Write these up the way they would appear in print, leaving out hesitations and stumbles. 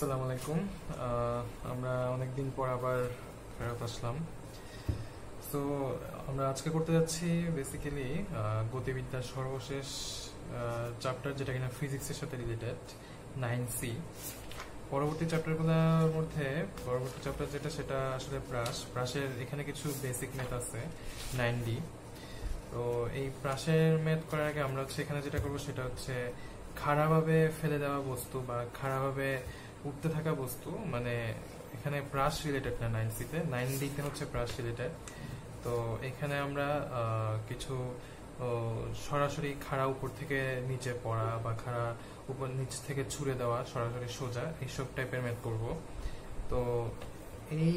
আসসালামু আলাইকুম। আমরা অনেকদিন পর আবার ফেরত আসলাম। সো আমরা আজকে করতে যাচ্ছি বেসিক্যালি গতিবিদ্যার সর্বশেষ চ্যাপ্টার, যেটা কিনা ফিজিক্সের সাথে রিলেটেড, 9C। পরবর্তী চ্যাপ্টার যেটা সেটা আসলে প্রাসের এখানে কিছু বেসিক ম্যাথ আছে 9D। তো এই প্রাসের ম্যাথ করার আগে আমরা এখানে যেটা করবো সেটা হচ্ছে খাড়াভাবে ফেলে দেওয়া বস্তু বা খাড়াভাবে উঠতে থাকা বস্তু, মানে এখানে প্রাস রিলেটেড না 9C-তে, 9D-তে হচ্ছে প্রাস রিলেটেড। তো এখানে আমরা কিছু সরাসরি খাড়া উপর থেকে নিচে পড়া বা খাড়া উপর নিচ থেকে ছুড়ে দেওয়া সরাসরি সোজা এইসব টাইপের ম্যাথ করব। তো এই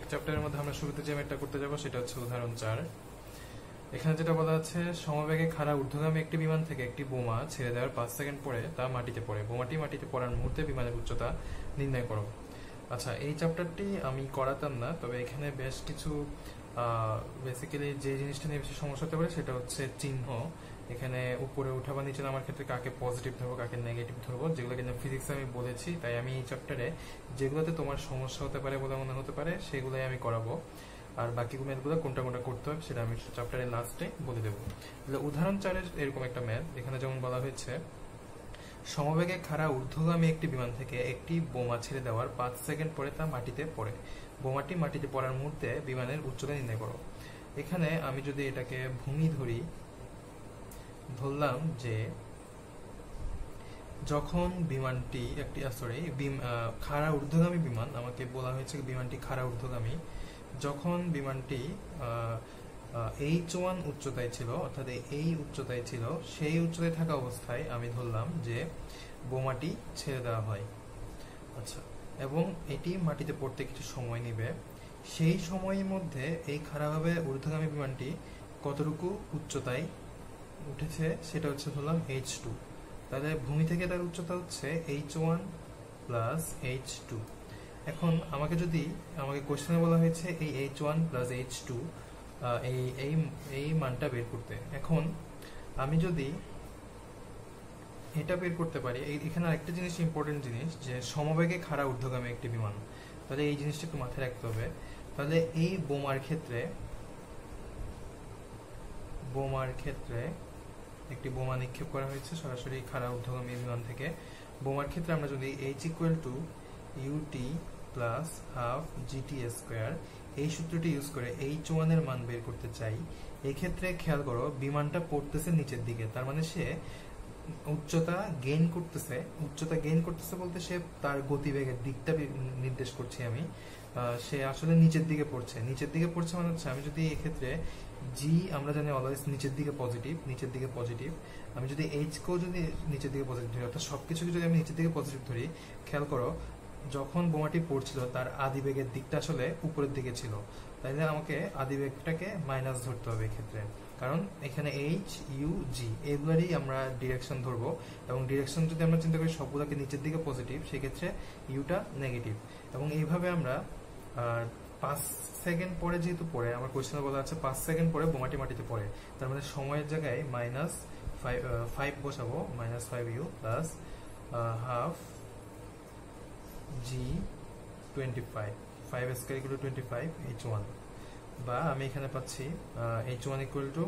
চ্যাপ্টারের মধ্যে আমরা শুরুতে যে ম্যাথটা করতে যাব সেটা হচ্ছে উদাহরণ 4। এখানে যেটা বলা আছে, সমবেগে খাড়া ঊর্ধ্বগামী একটি বিমান থেকে একটি বোমা ছেড়ে দেওয়ার 5 সেকেন্ড পরে তা মাটিতে পড়ে। বোমাটি মাটিতে পড়ার মুহূর্তে বিমানের উচ্চতা নির্ণয় করো। আচ্ছা, এই চ্যাপ্টারটি আমি করাতাম না, তবে এখানে বেশ কিছু বেসিক্যালি যে জিনিসটা নিয়ে বেশি সমস্যা হতে পারে সেটা হচ্ছে চিহ্ন। এখানে উপরে উঠা বা নিচে নামার ক্ষেত্রে কাকে পজিটিভ ধরবো কাকে নেগেটিভ ধরবো, যেগুলো কিন্তু ফিজিক্সে আমি বলেছি। তাই আমি এই চ্যাপ্টারে যেগুলোতে তোমার সমস্যা হতে পারে বলে মনে হতে পারে সেগুলোই আমি করাবো, আর বাকি ম্যাথগুলো কোনটা কোনটা করতে হবে সেটা আমি চ্যাপ্টারের লাস্টে বলে দেবো। উদাহরণ 4-এর এরকম একটা ম্যাথ এখানে যেমন বলা হয়েছে, সমবেগে খাড়া ঊর্ধ্বগামী একটি বিমান থেকে একটি বোমা ছেড়ে দেওয়ার 5 সেকেন্ড পরে তা মাটিতে পড়ে। বোমাটি মাটিতে পড়ার মুহূর্তে বিমানের উচ্চতা নির্ণয় করো। এখানে আমি যদি এটাকে ভূমি ধরলাম যে যখন বিমানটি একটি খাড়া ঊর্ধ্বগামী বিমান, আমাকে বলা হয়েছে বিমানটি খাড়া ঊর্ধ্বগামী, যখন বিমানটি H1 উচ্চতায় ছিল, অর্থাৎ এই উচ্চতায় ছিল, সেই উচ্চতায় থাকা অবস্থায় আমি ধরলাম যে বোমাটি ছেড়ে দেওয়া হয়। আচ্ছা, এবং এটি মাটিতে পড়তে কিছু সময় নেবে। সেই সময়ের মধ্যে এই খাড়াভাবে ঊর্ধ্বগামী বিমানটি কতটুকু উচ্চতায় উঠেছে সেটা হচ্ছে ধরলাম H2। তাহলে ভূমি থেকে তার উচ্চতা হচ্ছে H1 প্লাস H2। এখন আমাকে কোশ্চেনে বলা হয়েছে এই H1 প্লাস H2 এই মানটা বের করতে। এখন আমি যদি এটা বের করতে পারি, এখানে আরেকটা জিনিস, ইম্পর্টেন্ট জিনিস, যে সমবেগে খাড়া ঊর্ধ্বগামী একটি বিমান, তাহলে এই জিনিসটা একটু মাথায় রাখতে হবে। তাহলে এই বোমার ক্ষেত্রে একটি বোমা নিক্ষেপ করা হয়েছে সরাসরি খাড়া ঊর্ধ্বগামী বিমান থেকে। বোমার ক্ষেত্রে আমরা যদি H equal to UT plus half GT square এই সূত্রটি ইউজ করে H1 এর মান বের করতে চাই, এক্ষেত্রে খেয়াল করো বিমানটা পড়তেছে নিচের দিকে, তার মানে সে উচ্চতা গেইন করতেছে বলতে সে তার গতিবেগের দিকটা নির্দেশ করছি আমি। সে আসলে নিচের দিকে পড়ছে মানে হচ্ছে, আমি যদি এক্ষেত্রে জি, আমরা জানি অলওয়েজ নিচের দিকে পজিটিভ, আমি যদি এইচ কেও যদি নিচের দিকে পজিটিভ ধরি, অর্থাৎ সবকিছুকে যদি আমি নিচের দিকে পজিটিভ ধরি, খেয়াল করো যখন বোমাটি পড়ছিল তার আদিবেগের দিকটা আসলে উপরের দিকে ছিল, তাইলে আমাকে আদিবেগটাকে মাইনাস ধরতে হবে এক্ষেত্রে, কারণ এখানে H U G এগুলারই আমরা ডিরেকশন ধরবো, এবং ডিরেকশন যদি আমরা চিন্তা করি সবগুলোকে নিচের দিকে পজিটিভ, সেক্ষেত্রে ইউটা নেগেটিভ। এবং এইভাবে আমরা 5 সেকেন্ড পরে, যেহেতু পরে আমার কোশ্চেনে বলা আছে 5 সেকেন্ড পরে বোমাটি মাটিতে পড়ে, তার মানে সময়ের জায়গায় -5 বসাবো, -5U plus half G25, 5 square equal two 25 H1, বা আমি এখানে পাচ্ছি H1 ইকুয়াল টু,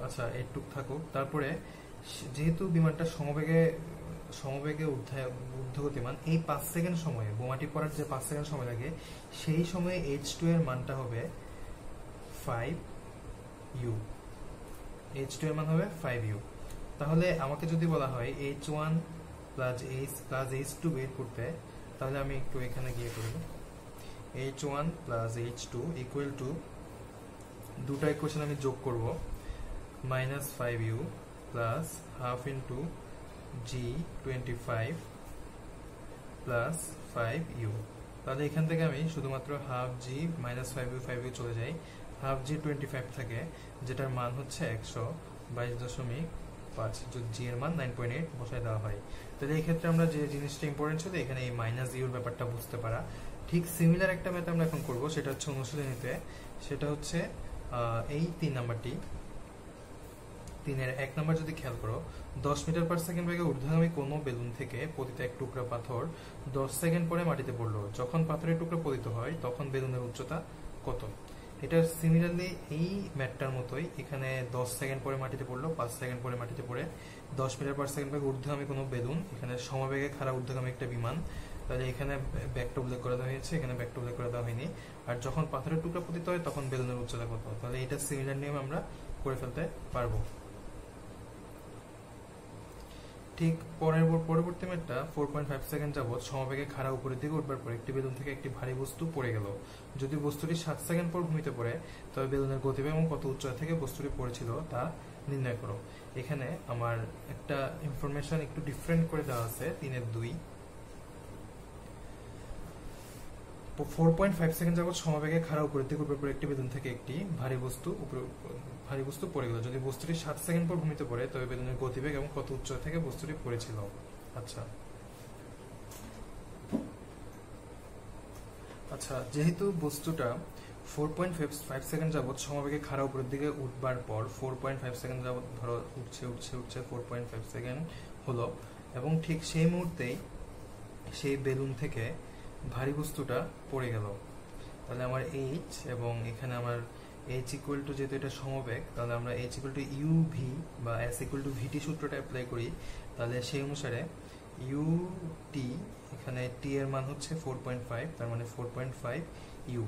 আচ্ছা এইটুক থাকুক। তারপরে যেহেতু বিমানটা সমবেগে ঊর্ধ্বগতিমান, এই 5 সেকেন্ড সময়ে বোমাটি পড়ার যে 5 সেকেন্ড সময় লাগে, সেই সময়ে H2 এর মানটা হবে 5U। H2 এর মান হবে 5U। তাহলে আমাকে যদি বলা হয় H1 প্লাস H2 বের করতে, তাহলে আমি একটু এখানে গিয়ে করব, H1 plus H2 equal to, দুটো ইকুয়েশন আমি যোগ করব, -5U plus half into G25 plus 5U। তাহলে এখান থেকে আমি শুধুমাত্র হাফ G -5U চলে যাই, হাফ G25 থাকে, যেটার মান হচ্ছে 122.5, যদি G এর মান 9.8 বসায় দেওয়া হয়। তাহলে এই ক্ষেত্রে আমরা যে জিনিসটা ইম্পর্টেন্ট ছিল এখানে এই -U এর ব্যাপারটা বুঝতে পারা। ঠিক সিমিলার একটা ম্যাথ আমরা এখন করব, সেটা হচ্ছে অনুশীলনীতে, সেটা হচ্ছে এই 3 নাম্বারটি। তিনের 1 নম্বর যদি খেয়াল করো, 10 মিটার পার সেকেন্ড বেগে ঊর্ধ্বগামী কোনো বেলুন থেকে পতিত এক টুকরা পাথর 10 সেকেন্ড পরে মাটিতে পড়লো। যখন পাথরের টুকরা পতিত হয় তখন বেলুনের উচ্চতা কত? এটা সিমিলারলি এই ম্যাটটার মতোই, এখানে 10 সেকেন্ড পরে মাটিতে পড়লো, 5 সেকেন্ড পরে মাটিতে পড়ে 10 মিটার পার সেকেন্ড বেগে ঊর্ধ্বগামী কোনো বেলুন, এখানে সমবেগে খাড়া ঊর্ধ্বগামী একটা বিমান, তাহলে এখানে ব্যাকটা উল্লেখ করে দেওয়া হয়েছে, এখানে ব্যাকটা উল্লেখ করে দেওয়া হয়নি। আর যখন পাথরের টুকরা পতিত হয় তখন বেলুনের উচ্চতা কত? তাহলে এটা সিমিলার নিয়ম আমরা করে ফেলতে পারবো। ঠিক পরবর্তী ম্যাটটা 4.5 সেকেন্ড যাবৎ সমবেগে খাড়া উপরের দিকে উঠবার পর একটি বেলুন থেকে একটি ভারী বস্তু পড়ে গেল। যদি বস্তুটি 7 সেকেন্ড পর ভূমিতে পড়ে তবে বেলুনের গতিবেগ এবং কত উচ্চতা থেকে বস্তুটি পড়েছিল তা নির্ণয় করো। এখানে আমার একটা ইনফরমেশন একটু ডিফারেন্ট করে দেওয়া আছে 3-2। 4.5 সেকেন্ড যাবৎ সমবেগে খাড়া উপরের দিকে উঠবার পর একটি বেলুন থেকে একটি ভারী বস্তু পড়ে গেল। যদি বস্তুটি 7 সেকেন্ড পর ভূমিতে পড়ে তবে বেলুনের গতিবেগ এবং কত উচ্চতা থেকে বস্তুটি পড়েছিল। আচ্ছা, যেহেতু বস্তুটা 4.5 সেকেন্ড যাবৎ সমবেগে খাড়া উপরের দিকে উঠবার পর 4.5 সেকেন্ড যাবৎ ধরো উঠছে 4.5 সেকেন্ড হলো, এবং ঠিক সেই মুহূর্তেই সেই বেলুন থেকে ভারী বস্তুটা পড়ে গেল। তাহলে আমার এইচ, এবং এখানে আমার এইচ ইকুয়াল টু, যেহেতু এটা সমবেগ, তাহলে আমরা H equal to U V বা এস ইকুয়াল টু ভিটি সূত্রটা অ্যাপ্লাই করি। তাহলে সেই অনুসারে ইউ টি, এখানে টি এর মান হচ্ছে 4.5, তার মানে 4.5 ইউ।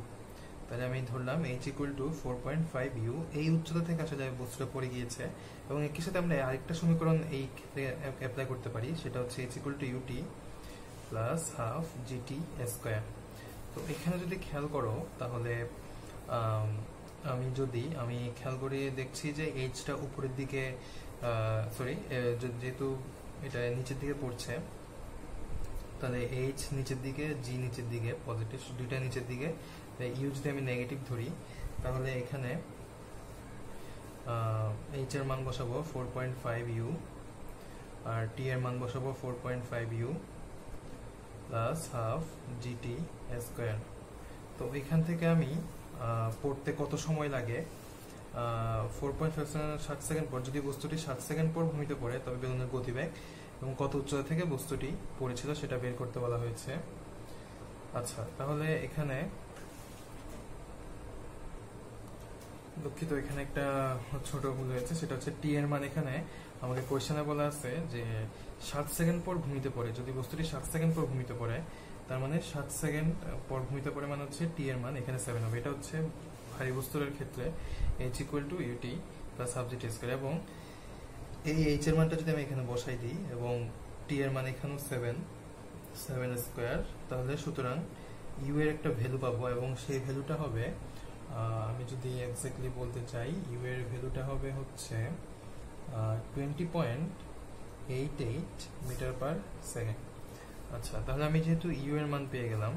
তাহলে আমি ধরলাম এইচ ইকুয়াল টু 4.5 ইউ। এই উচ্চতা থেকে আসলে বস্তুটা পড়ে গিয়েছে, এবং একই সাথে আমরা আরেকটা সমীকরণ এই ক্ষেত্রে অ্যাপ্লাই করতে পারি, সেটা হচ্ছে h equal to u t plus half g t square. তো এখানে যদি খেয়াল করো তাহলে আমি খেয়াল করে দেখছি যে এইচটা উপরের দিকে, যেহেতু এটা নিচের দিকে পড়ছে, তাহলে এইচ নিচের দিকে, জি নিচের দিকে, পজিটিভ দুইটা নিচের দিকে, ইউ যদি আমি নেগেটিভ ধরি তাহলে এখানে এইচ এর মান বসাবো 4.5 ইউ, আর টি এর মান বসাবো 4.5 u plus half g t square. তো এখান থেকে আমি পড়তে কত সময় লাগে, 4.5 7 সেকেন্ড পর, যদি বস্তুটি 7 সেকেন্ড পর ভূমিতে পড়ে তবে বেলুনের গতিবেগ এবং কত উচ্চতা থেকে বস্তুটি পড়েছিল সেটা বের করতে বলা হয়েছে। আচ্ছা, তাহলে এখানে দুঃখিত, এখানে একটা ছোট ভুল হয়েছে, সেটা হচ্ছে টি এর মান এখানে আমাকে কোয়েশ্চেনে বলা আছে যে 7 সেকেন্ড পর ভূমিতে পড়ে, যদি বস্তুটি 7 সেকেন্ড পর ভূমিতে পড়ে, তার মানে 7 সেকেন্ড পর ভূমিতে পড়ে মানে হচ্ছে টি এর মান এখানে 7 হবে। এটা হচ্ছে ভারী বস্তুর ক্ষেত্রে h equal to u t plus half g t square, এবং এই এইচ এর মানটা যদি আমি এখানে বসাই দিই এবং টি এর মান এখানেও 7 স্কয়ার, তাহলে সুতরাং ইউ এর একটা ভ্যালু পাবো, এবং সেই ভ্যালুটা হবে, আমি যদি এক্স্যাক্টলি বলতে চাই, ইউ এর ভ্যালুটা হবে হচ্ছে 20.88 মিটার পার সেকেন্ড। আচ্ছা, তাহলে আমি যেহেতু ইউ এর মান পেয়ে গেলাম,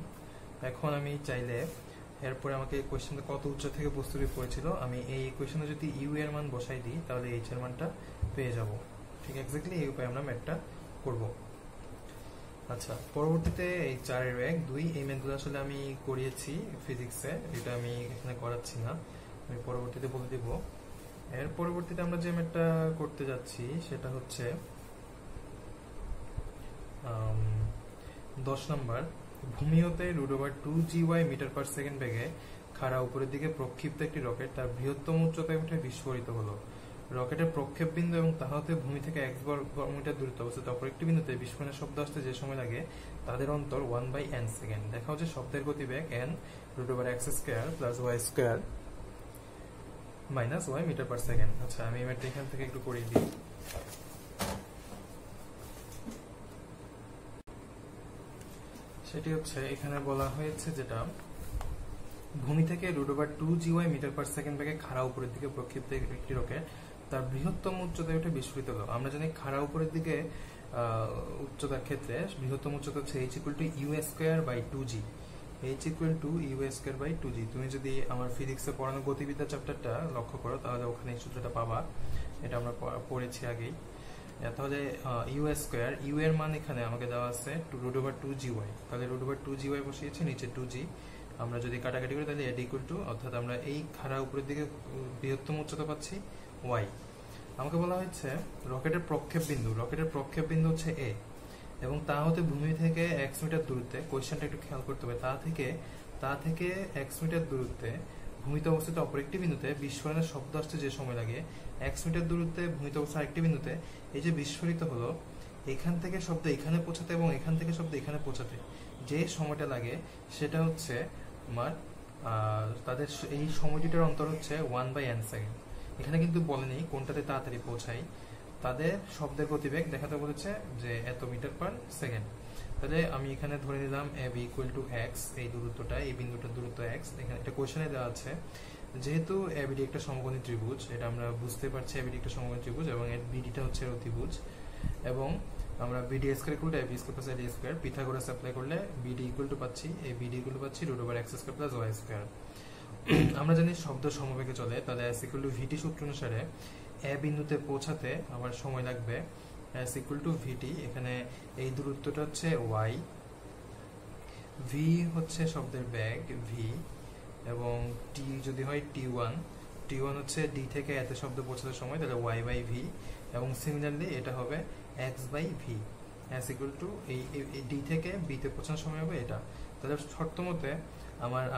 এখন আমি চাইলে এরপরে আমাকে কোয়েশ্চেনটা কত উচ্চতা থেকে বস্তুটি পড়েছিল, আমি এই ইকুয়েশনে যদি ইউ এর মান বসাই দিই তাহলে এইচ এর মানটা পেয়ে যাব। ঠিক এক্স্যাক্টলি এই উপায়ে আমরা ম্যাথটা করব। আচ্ছা, পরবর্তীতে এই 4-1-2 এই ম্যাথগুলো আসলে আমি করিয়েছি ফিজিক্সে, এটা আমি এখানে করাচ্ছি না, আমি পরবর্তীতে বলে দিব। এর পরবর্তীতে আমরা যে ম্যাথটা করতে যাচ্ছি সেটা হচ্ছে 10 নম্বর। ভূমি হতে √2GY মিটার পার সেকেন্ড বেগে খাড়া উপরের দিকে প্রক্ষিপ্ত একটি রকেট তার বৃহত্তম উচ্চতায় উঠে বিস্ফোরিত হলো। রকেটের প্রক্ষেপ বিন্দু এবং তাহা হতে ভূমি থেকে 1 বর্গমিটার দূরত্বে অবস্থিত অপর একটি বিন্দুতে বিস্ফোরণের শব্দ আসতে যে সময় লাগে তাদের অন্তর 1/n সেকেন্ড। দেখা হচ্ছে শব্দের গতিবেগ n √x² plus y² minus y metre per second. আচ্ছা, আমি এবার এখান থেকে একটু করে দিই। সেটি হচ্ছে এখানে বলা হয়েছে যেটা ভূমি থেকে √2GY মিটার পার সেকেন্ড বেগে খাড়া উপরের দিকে প্রক্ষিপ্ত একটি রকেট তার বৃহত্তম উচ্চতায় উঠে বিস্ফোরিত হলো। আমরা জানি খাড়া উপরের দিকে উচ্চতার ক্ষেত্রে বৃহত্তম উচ্চতা হচ্ছে h = u²/2g। h = u²/2g। তুমি যদি আমার ফিজিক্সে পড়ানো গতিবিদ্যা চ্যাপ্টারটা লক্ষ্য করো তাহলে ওখানে এই সূত্রটা পাবা, এটা আমরা পড়েছি আগেই। তাহলে u², ইউ এর মান এখানে আমাকে দেওয়া আছে √2GY, তাহলে √2GY বসিয়েছি, নিচে 2g। আমরা যদি কাটাকাটি করি তাহলে এড ইকুয়াল টু, অর্থাৎ আমরা এই খাড়া উপরের দিকে বৃহত্তম উচ্চতা পাচ্ছি y, আমাকে বলা হচ্ছে রকেটের প্রক্ষেপ বিন্দু হচ্ছে এ, এবং তা হতে ভূমি থেকে x মিটার দূরত্বে, কোয়েশ্চেনটা একটু খেয়াল করতে হবে, তা থেকে x মিটার দূরত্বে ভূমিতে অবস্থিত অপর একটি বিন্দুতে বিস্ফোরণের শব্দ আসতে যে সময় লাগে, x মিটার দূরত্বে ভূমিতে অবস্থিত আরেকটি বিন্দুতে এই যে বিস্ফোরিত হলো, এখান থেকে শব্দ এখানে পৌঁছাতে এবং এখান থেকে শব্দ এখানে পৌঁছাতে যে সময়টা লাগে সেটা হচ্ছে আমার তাদের এই সময়টির অন্তর হচ্ছে 1/n সেকেন্ড। এখানে কিন্তু বলেনি কোনটাতে তাড়াতাড়ি পৌঁছায়, তাদের শব্দের গতিবেগ দেখাতে বলেছে যে এত মিটার পার সেকেন্ড। তাহলে আমি এখানে ধরে নিলাম ab ইকুয়াল টু এক্স, এই দূরত্বটা, এই বিন্দুটার দূরত্ব এক্স, এখানে একটা কোশ্চেনে দেওয়া আছে। যেহেতু ABD একটা সমকোণী ত্রিভুজ, এটা আমরা বুঝতে পারছি ABD একটা সমকোণী ত্রিভুজ, এবং এর BD-টা হচ্ছে অতিভুজ, এবং আমরা BD square equal to AB square plus AD square Pythagoras apply করলে BD ইকুয়াল টু পাচ্ছি, এই BD ইকুয়াল টু পাচ্ছি root over x square plus y square. আমরা জানি শব্দ সমবেগে চলে, তাহলে s ইকুয়াল টু VT সূত্র অনুসারে এ বিন্দুতে পৌঁছাতে আমার সময় লাগবে s ইকুয়াল টু VT। এখানে এই দূরত্বটা হচ্ছে y, v হচ্ছে শব্দের বেগ v, এবং t যদি হয় t1 হচ্ছে d থেকে এতে শব্দ পৌঁছাতে সময়, তাহলে y বাই v, এবং সিমিলারলি এটা হবে x by v। s equal to এই d থেকে b তে পৌঁছানোর সময় হবে এটা। তাহলে শর্ত মতে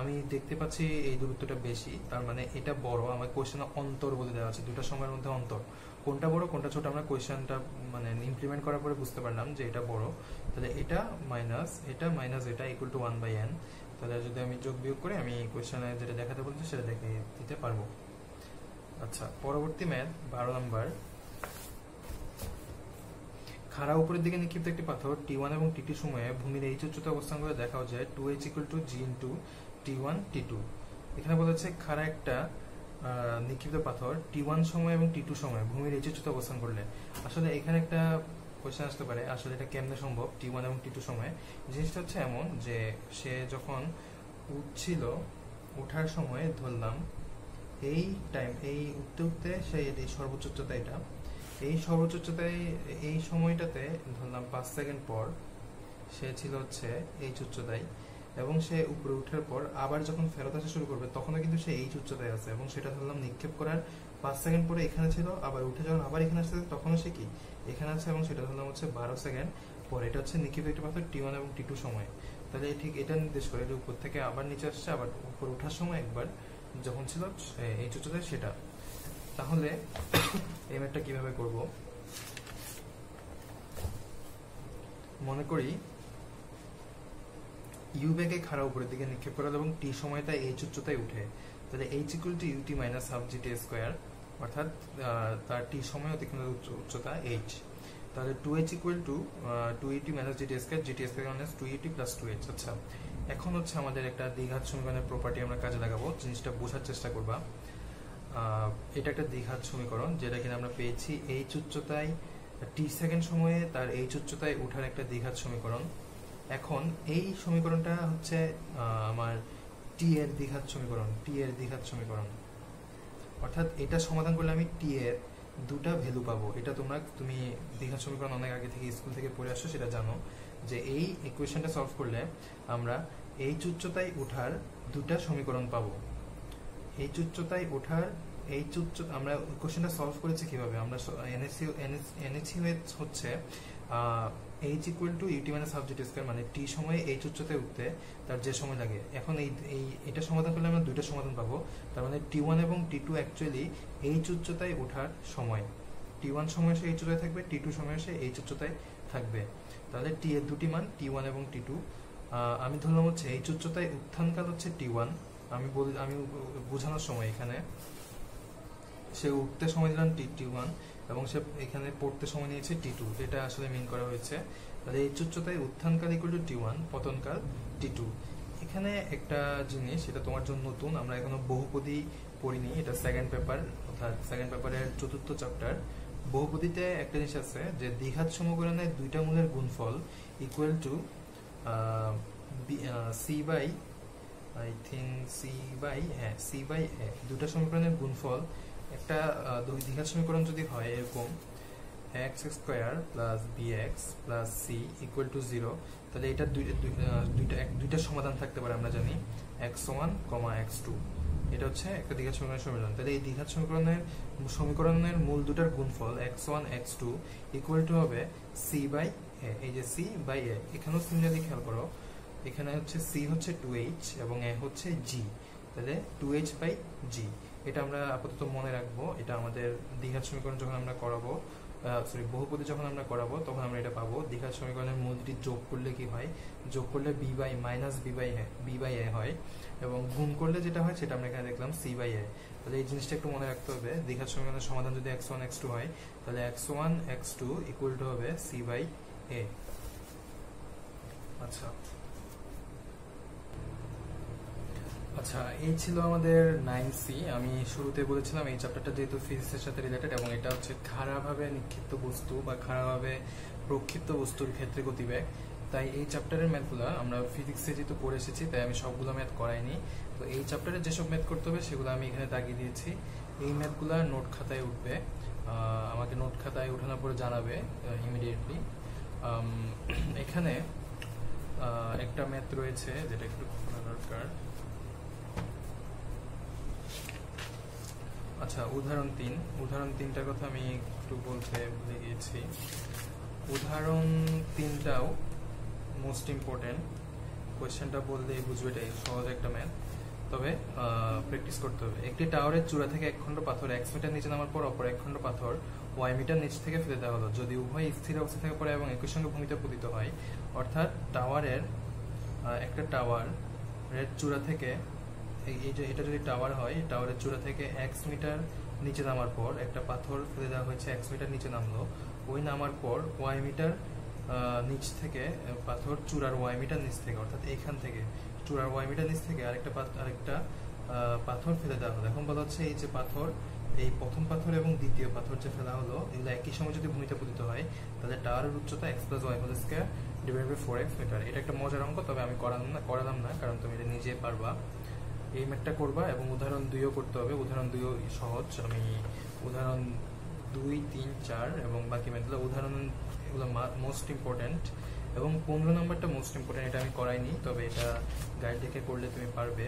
আমি দেখতে পাচ্ছি এই দূরত্বটা বেশি, তার মানে এটা বড়। আমার কোশ্চেনে অন্তর বলে দেওয়া আছে, দুটা সময়ের মধ্যে অন্তর, কোনটা বড় কোনটা ছোট আমরা কোশ্চেনটা মানে ইমপ্লিমেন্ট করার পরে বুঝতে পারলাম যে এটা বড়। তাহলে এটা মাইনাস এটা ইকুয়াল টু 1/n। তাহলে যদি আমি যোগ বিয়োগ করে আমি কোশ্চেনে যেটা দেখাতে বলছি সেটা দেখে দিতে পারবো। আচ্ছা, পরবর্তী ম্যাথ 12 নাম্বার। খাড়া উপরের দিকে নিক্ষিপ্ত একটি পাথর T1 এবং T2 সময়ে ভূমির h উচ্চতা অবস্থান করে দেখা যায় 2h equal to g into T1 T2। এখানে বলা হচ্ছে খাড়া একটা নিক্ষিপ্ত পাথর T1 সময় এবং T2 সময় ভূমির h উচ্চতা অবস্থান করলে, আসলে এখানে একটা কোশ্চেন আসতে পারে আসলে এটা কেমনে সম্ভব T1 এবং T2 সময়। জিনিসটা হচ্ছে এমন যে সে যখন উঠার সময় ধরলাম এই উঠতে সে এই সর্বোচ্চ উচ্চতা, এটা এই সর্বোচ্চ উচ্চতায় এই সময়টাতে ধরলাম 5 সেকেন্ড পর সে ছিল হচ্ছে এই উচ্চতায়, এবং সে উপরে উঠার পর আবার যখন ফেরত আসা শুরু করবে তখনও কিন্তু সে এই উচ্চতায় আছে, এবং সেটা ধরলাম নিক্ষেপ করার 5 সেকেন্ড পরে এখানে ছিল, আবার উঠে যখন আবার এখানে আসছে তখনও সে কি এখানে আছে, এবং সেটা ধরলাম হচ্ছে 12 সেকেন্ড পর। এটা হচ্ছে নিক্ষেপ একটি পাথর T1 এবং T2 সময়। তাহলে ঠিক এটা নির্দেশ করে যে উপর থেকে আবার নিচে আসছে, আবার উপর ওঠার সময় একবার যখন ছিল এই উচ্চতায় সেটা। তাহলে এই ম্যাথটা কিভাবে করব, মনে করি ইউ বেগে খাড়া উপরের দিকে নিক্ষেপ করা এবং টি সময়টা h উচ্চতায় উঠে, তাহলে h equal to ut minus half gt square, অর্থাৎ তার টি সময় অতিক্রান্ত উচ্চতা h। তাহলে 2h equal to 2ut minus gt square minus 2ut plus 2h। আচ্ছা, এখন হচ্ছে আমাদের একটা দ্বিঘাত সমীকরণের প্রপার্টি আমরা কাজে লাগাবো, জিনিসটা বোঝার চেষ্টা করবা। এটা একটা দ্বিঘাত সমীকরণ যেটা কিনা আমরা পেয়েছি h উচ্চতায় t সেকেন্ড সময়ে তার h উচ্চতায় ওঠার একটা দ্বিঘাত সমীকরণ। এখন এই সমীকরণটা হচ্ছে আমার t এর দ্বিঘাত সমীকরণ, অর্থাৎ এটা সমাধান করলে আমি t এর দুটা ভ্যালু পাবো। এটা তুমি দ্বিঘাত সমীকরণ অনেক আগে থেকে স্কুল থেকে পড়ে আসছো, সেটা জানো যে এই ইকুয়েশনটা সলভ করলে আমরা h উচ্চতায় ওঠার দুটা সমীকরণ পাবো। আমরা কোশ্চেনটা সলভ করেছি কিভাবে, আমরা NHU হচ্ছে h equal to ut minus half gt square, মানে t সময়ে h উচ্চতায় উঠতে তার যে সময় লাগে। এখন এটা সমাধান করলে আমরা দুইটা সমাধান পাবো, তার মানে T1 এবং T2 অ্যাকচুয়ালি h উচ্চতায় ওঠার সময়, T1 সময় সে h উচ্চতায় থাকবে, T2 সময় সে h উচ্চতায় থাকবে। তাহলে t এর দুটি মান T1 এবং T2। আমি ধরলাম হচ্ছে h উচ্চতায় উত্থানকাল হচ্ছে T1, আমি বোঝানোর সময় এখানে সে উঠতে সময় দিলাম T1 এবং সে এখানে পড়তে সময় নিয়েছে T2, এটা আসলে মিন করা হয়েছে। তাহলে এই উচ্চতায় উত্থানকাল ইকুয়াল টু T1, পতনকাল T2। এখানে একটা জিনিস, এটা তোমার জন্য নতুন, আমরা এখনো বহুপদী পড়িনি, এটা সেকেন্ড পেপার, অর্থাৎ সেকেন্ড পেপারের 4th চ্যাপ্টার। বহুপদীতে একটা জিনিস আছে যে দ্বিঘাত সমীকরণের দুইটা মূলের গুণফল equal to c by a, দুটা সমীকরণের গুণফল। একটা দ্বিঘাত সমীকরণ যদি হয় এরকম x square plus bx plus c equal to 0, তাহলে এটা দুইটা সমাধান থাকতে পারে, আমরা জানি x1, x2। এটা হচ্ছে একটা দ্বিঘাত সমীকরণের সমীকরণ। তাহলে এই দ্বিঘাত সমীকরণের মূল দুটার গুণফল x1 x2 ইকুয়াল টু হবে c বাই a। এই যে c বাই a, এখানেও সিমিলারলি খেয়াল করো, এখানে হচ্ছে c হচ্ছে 2h এবং a হচ্ছে g, তাহলে 2h বাই g। এটা আমরা আপাতত মনে রাখবো, এটা আমাদের দ্বিঘাত সমীকরণ যখন আমরা করাবো, বহুপদী যখন আমরা করাবো তখন আমরা এটা পাবো। দ্বিঘাত সমীকরণের মূল দুটি যোগ করলে কি হয়, যোগ করলে b by minus b by a হয়, এবং গুণ করলে যেটা হয় সেটা আমরা এখানে দেখলাম c বাই a। তাহলে এই জিনিসটা একটু মনে রাখতে হবে, দ্বিঘাত সমীকরণের সমাধান যদি x1 x2 হয়, তাহলে x1 x2 ইকুয়াল টু হবে c বাই a। আচ্ছা, এই ছিল আমাদের 9C। আমি শুরুতে বলেছিলাম এই চ্যাপ্টারটা যেহেতু ফিজিক্সের সাথে রিলেটেড এবং এটা হচ্ছে খাড়াভাবে নিক্ষিপ্ত বস্তু বা খাড়াভাবে প্রক্ষিপ্ত বস্তুর ক্ষেত্রে গতিবেগ, তাই এই চ্যাপ্টারের ম্যাথগুলো আমরা ফিজিক্সে যেহেতু পড়ে এসেছি তাই আমি সবগুলো ম্যাথ করাইনি। তো এই চ্যাপ্টারে যেসব ম্যাথ করতে হবে সেগুলো আমি এখানে দাগিয়ে দিয়েছি। এই ম্যাথগুলো নোট খাতায় উঠবে, আমাকে নোট খাতায় উঠানোর পরে জানাবে ইমিডিয়েটলি। এখানে একটা ম্যাথ রয়েছে যেটা একটু খোলা দরকার। আচ্ছা, উদাহরণ 3টার কথা আমি একটু বলতে ভুলে গিয়েছি। উদাহরণ 3টাও মোস্ট ইম্পর্টেন্ট, কোয়েশ্চেনটা বললেই বুঝবে, এটাই সহজ একটা ম্যাথ, তবে প্র্যাকটিস করতে হবে। একটি টাওয়ারের চূড়া থেকে এক খণ্ড পাথর 1 মিটার নিচে নামার পর অপর এক খণ্ড পাথর y মিটার নিচ থেকে ফেলে দেওয়া হলো। যদি উভয় স্থির অবস্থা থেকে পড়ে এবং একই সঙ্গে ভূমিতে পতিত হয়, অর্থাৎ একটা টাওয়ারের চূড়া থেকে, এই যে এটা যদি টাওয়ার হয়, টাওয়ারের চূড়া থেকে 1 মিটার নিচে নামার পর একটা পাথর ফেলে দেওয়া হয়েছে, 1 মিটার নিচে নামলো, ওই নামার পর y মিটার নিচ থেকে পাথর চূড়ার y মিটার নিচ থেকে, অর্থাৎ এখান থেকে চূড়ার y মিটার নিচ থেকে আরেকটা পাথর ফেলে দেওয়া হলো। এখন বলা হচ্ছে এই যে পাথর, এই প্রথম পাথর এবং দ্বিতীয় পাথর যে ফেলা হলো, এগুলো একই সময় যদি ভূমিতে পতিত হয়, তাহলে টাওয়ারের উচ্চতা x + y² divided by 4x metre. এটা একটা মজার অঙ্ক, তবে আমি করালাম না কারণ তুমি এটা নিজে পারবা। এই ম্যাথটা করবা এবং উদাহরণ 2ও করতে হবে। উদাহরণ 2ও সহজ, আমি উদাহরণ 2, 3, 4 এবং বাকি ম্যাথগুলো উদাহরণ, এগুলো মোস্ট ইম্পর্টেন্ট, এবং 15 নম্বরটা মোস্ট ইম্পর্টেন্ট, এটা আমি করাইনি, তবে এটা গাইড দেখে করলে তুমি পারবে।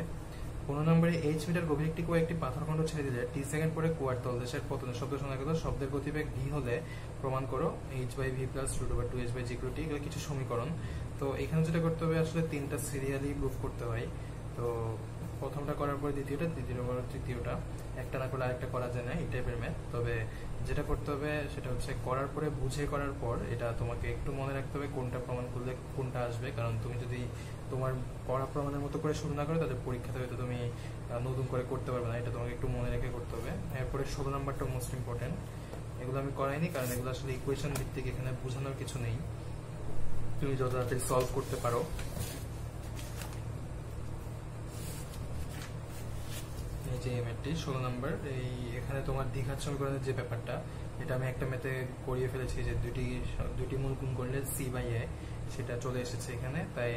15 নম্বরে h মিটার গভীর একটি কুয়া একটি পাথরখণ্ড ছেড়ে দিলে t সেকেন্ড পরে কুয়ার তলদেশের পতনের শব্দ শোনা গেল। শব্দের গতিবেগ v হলে প্রমাণ করো h/v + √2h/g = t। এগুলো কিছু সমীকরণ। তো এখানে যেটা করতে হবে, আসলে 3টা সিরিয়ালি প্রুফ করতে হয়। তো প্রথমটা করার পরে দ্বিতীয়টা, দ্বিতীয়টা করার তৃতীয়টা, একটা না করলে আরেকটা করা যায় না, এই টাইপের ম্যাথ। তবে যেটা করতে হবে সেটা হচ্ছে করার পরে বুঝে করার পর এটা তোমাকে একটু মনে রাখতে হবে কোনটা প্রমাণ করলে কোনটা আসবে, কারণ তুমি যদি তোমার পড়া প্রমাণের মতো করে শুরু না করো তাহলে পরীক্ষাতে হয়তো তুমি নতুন করে করতে পারবে না, এটা তোমাকে একটু মনে রেখে করতে হবে। এরপরে 16 নম্বরটা মোস্ট ইম্পর্টেন্ট, এগুলো আমি করাইনি কারণ এগুলো আসলে ইকুয়েশন ভিত্তিক, এখানে বোঝানোর কিছু নেই, তুমি যত তাড়াতাড়ি সলভ করতে পারো। এই যে ম্যাথটি 16 নম্বর, এখানে তোমার দ্বিঘাত সমীকরণের যে ব্যাপারটা, এটা আমি একটা ম্যাথে করিয়ে ফেলেছি যে দুটি মূল গুণ করলে c/a, সেটা চলে এসেছে এখানে। তাই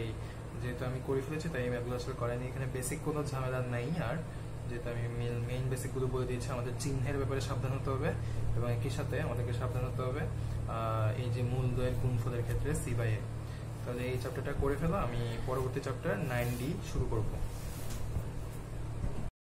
যেহেতু আমি করে ফেলেছি তাই এই ম্যাথগুলো আসলে করাইনি। এখানে বেসিক কোনো ঝামেলা নাই, আর যেহেতু আমি মেইন বেসিকগুলো বলে দিয়েছি। আমাদের চিহ্নের ব্যাপারে সাবধান হতে হবে এবং একই সাথে আমাদেরকে সাবধান হতে হবে এই যে মূল দ্বয়ের গুণফলের ক্ষেত্রে c/a। তাহলে এই চ্যাপ্টারটা করে ফেলো, আমি পরবর্তী চ্যাপ্টার 9D শুরু করবো।